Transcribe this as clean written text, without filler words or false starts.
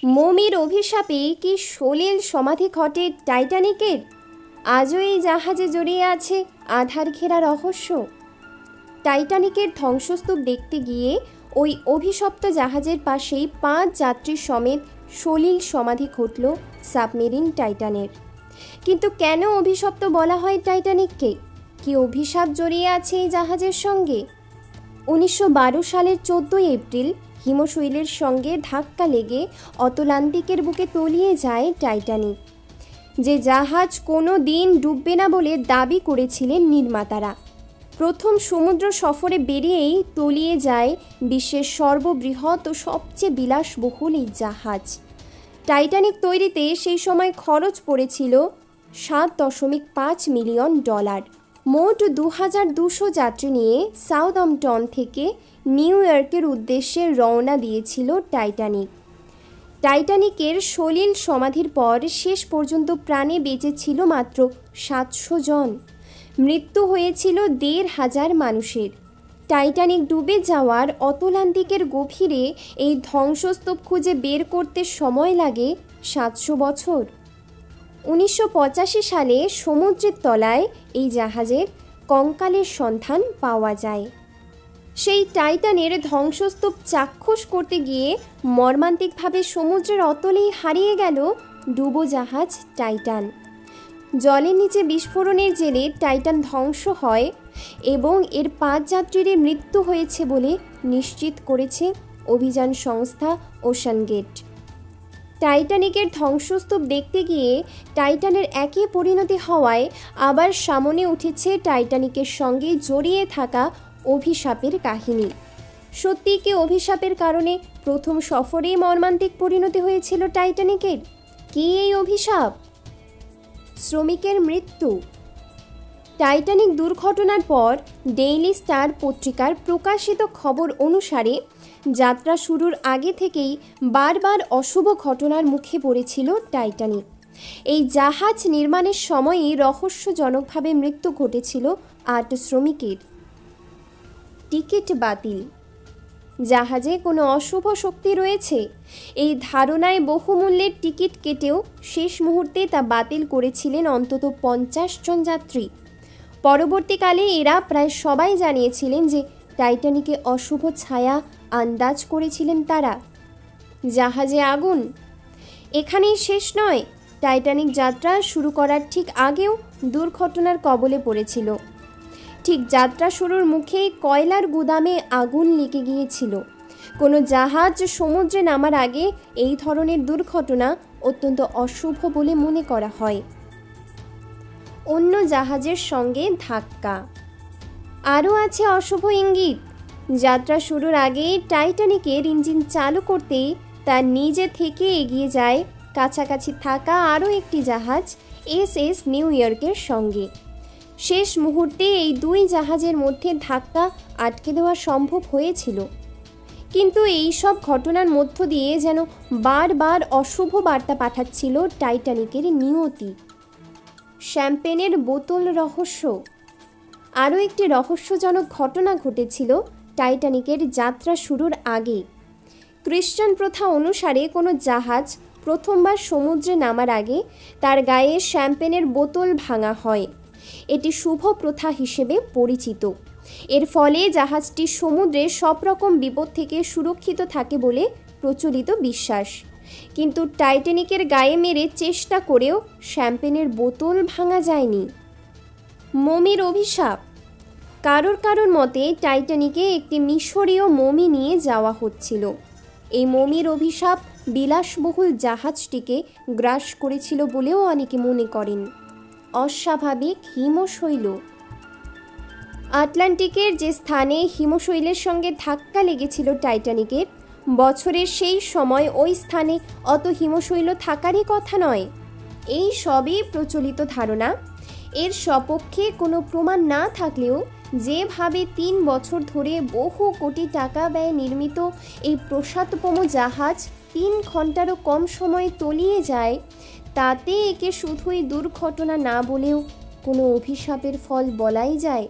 মমির অভিশাপে কি সলিল সমাধি ঘটে টাইটানিকের? আজও এই জাহাজে জড়িয়ে আছে আধার ঘেরা রহস্য। টাইটানিকের ধ্বংসস্তূপ দেখতে গিয়ে ওই অভিশপ্ত জাহাজের পাশেই 5 যাত্রী সমেত সলিল সমাধি ঘটল সাবমেরিন টাইটানের। কিন্তু কেন অভিশপ্ত বলা হয় টাইটানিককে? কি অভিশাপ জড়িয়ে আছে এই জাহাজের সঙ্গে? 1912 সালের 14 এপ্রিল হিমশৈলের সঙ্গে ধাক্কা লেগে অতলান্তিকের বুকে তলিয়ে যায় টাইটানিক, যে জাহাজ কোনো দিন ডুববে না বলে দাবি করেছিলেন নির্মাতারা। প্রথম সমুদ্র সফরে বেরিয়েই তলিয়ে যায় বিশ্বের সর্ববৃহৎ ও সবচেয়ে বিলাসবহুল এই জাহাজ। টাইটানিক তৈরিতে সেই সময় খরচ পড়েছিল $7.5 মিলিয়ন। মোট 2200 যাত্রী নিয়ে সাউদাম্পটন থেকে নিউ ইয়র্কের উদ্দেশ্যে রওনা দিয়েছিল টাইটানিক। টাইটানিকের সলিল সমাধির পর শেষ পর্যন্ত প্রাণে বেঁচেছিল মাত্র 700 জন। মৃত্যু হয়েছিল 1500 মানুষের। টাইটানিক ডুবে যাওয়ার অতলান্তিকের গভীরে এই ধ্বংসস্তূপ খুঁজে বের করতে সময় লাগে 700 বছর। 1985 সালে সমুদ্রের তলায় এই জাহাজের কঙ্কালের সন্ধান পাওয়া যায়। সেই টাইটানের ধ্বংসস্তূপ চাক্ষুষ করতে গিয়ে মর্মান্তিকভাবে সমুদ্রের অতলেই হারিয়ে গেল ডুবোজাহাজ টাইটান। জলের নিচে বিস্ফোরণের জেরে টাইটান ধ্বংস হয় এবং এর 5 যাত্রীর মৃত্যু হয়েছে বলে নিশ্চিত করেছে অভিযান সংস্থা ওশানগেট। টাইটানিকের ধ্বংসস্তূপ দেখতে গিয়ে টাইটানের একই পরিণতি হওয়ায় আবার সামনে উঠেছে টাইটানিকের সঙ্গে জড়িয়ে থাকা অভিশাপের কাহিনী। সত্যি কি অভিশাপের কারণে প্রথম সফরেই মর্মান্তিক পরিণতি হয়েছিল টাইটানিকের? কি এই অভিশাপ? শ্রমিকের মৃত্যু। টাইটানিক দুর্ঘটনার পর ডেইলি স্টার পত্রিকার প্রকাশিত খবর অনুসারে যাত্রা শুরুর আগে থেকেই বারবার অশুভ ঘটনার মুখে পড়েছিল টাইটানিক। এই জাহাজ নির্মাণের সময়ই রহস্যজনকভাবে মৃত্যু ঘটেছিল 8 শ্রমিকের। টিকিট বাতিল। জাহাজে কোনো অশুভ শক্তি রয়েছে, এই ধারণায় বহুমূল্যের টিকিট কেটেও শেষ মুহূর্তে তা বাতিল করেছিলেন অন্তত 50 জন যাত্রী। পরবর্তীকালে এরা প্রায় সবাই জানিয়েছিলেন যে টাইটানিকে অশুভ ছায়া আন্দাজ করেছিলেন তারা। জাহাজে আগুন। এখানেই শেষ নয়, টাইটানিক যাত্রা শুরু করার ঠিক আগেও দুর্ঘটনার কবলে পড়েছিল। ঠিক যাত্রা শুরুর মুখেই কয়লার গুদামে আগুন লেগে গিয়েছিল। কোনো জাহাজ সমুদ্রে নামার আগে এই ধরনের দুর্ঘটনা অত্যন্ত অশুভ বলে মনে করা হয়। অন্য জাহাজের সঙ্গে ধাক্কা। আরও আছে অশুভ ইঙ্গিত। যাত্রা শুরুর আগে টাইটানিকের ইঞ্জিন চালু করতেই তার নিজে থেকে এগিয়ে যায় কাছাকাছি থাকা আরও একটি জাহাজ SS নিউ ইয়র্কের সঙ্গে। শেষ মুহূর্তে এই 2 জাহাজের মধ্যে ধাক্কা আটকে দেওয়া সম্ভব হয়েছিল। কিন্তু এই সব ঘটনার মধ্য দিয়ে যেন বারবার অশুভ বার্তা পাঠাচ্ছিল টাইটানিকের নিয়তি। শ্যাম্পেনের বোতল রহস্য। আরও একটি রহস্যজনক ঘটনা ঘটেছিল টাইটানিকের যাত্রা শুরুর আগে। খ্রিস্টান প্রথা অনুসারে কোনো জাহাজ প্রথমবার সমুদ্রে নামার আগে তার গায়ে শ্যাম্পেনের বোতল ভাঙা হয়। এটি শুভ প্রথা হিসেবে পরিচিত। এর ফলে জাহাজটি সমুদ্রে সব রকম বিপদ থেকে সুরক্ষিত থাকে বলে প্রচলিত বিশ্বাস। কিন্তু টাইটানিকের গায়ে মেরে চেষ্টা করেও শ্যাম্পেনের বোতল ভাঙা যায়নি। মমির অভিশাপ। কারোর মতে টাইটানিকে একটি মিশরীয় মমি নিয়ে যাওয়া হচ্ছিল। এই মমির অভিশাপ বিলাসবহুল জাহাজটিকে গ্রাস করেছিল বলেও অনেকে মনে করেন। অস্বাভাবিক হিমশৈল। আটলান্টিকের যে স্থানে হিমশৈলের সঙ্গে ধাক্কা লেগেছিল টাইটানিকের, বছরের সেই সময় ওই স্থানে অত হিমশৈল থাকারই কথা নয়। এই সবই প্রচলিত ধারণা। এর সপক্ষে কোনো প্রমাণ না থাকলেও যেভাবে 3 বছর ধরে বহু কোটি টাকা ব্যয়ে নির্মিত এই প্রসাদপম জাহাজ 3 ঘন্টারও কম সময়ে তলিয়ে যায়, তাতে একে শুধুই দুর্ঘটনা না বলেও কোনো অভিশাপের ফল বলাই যায়।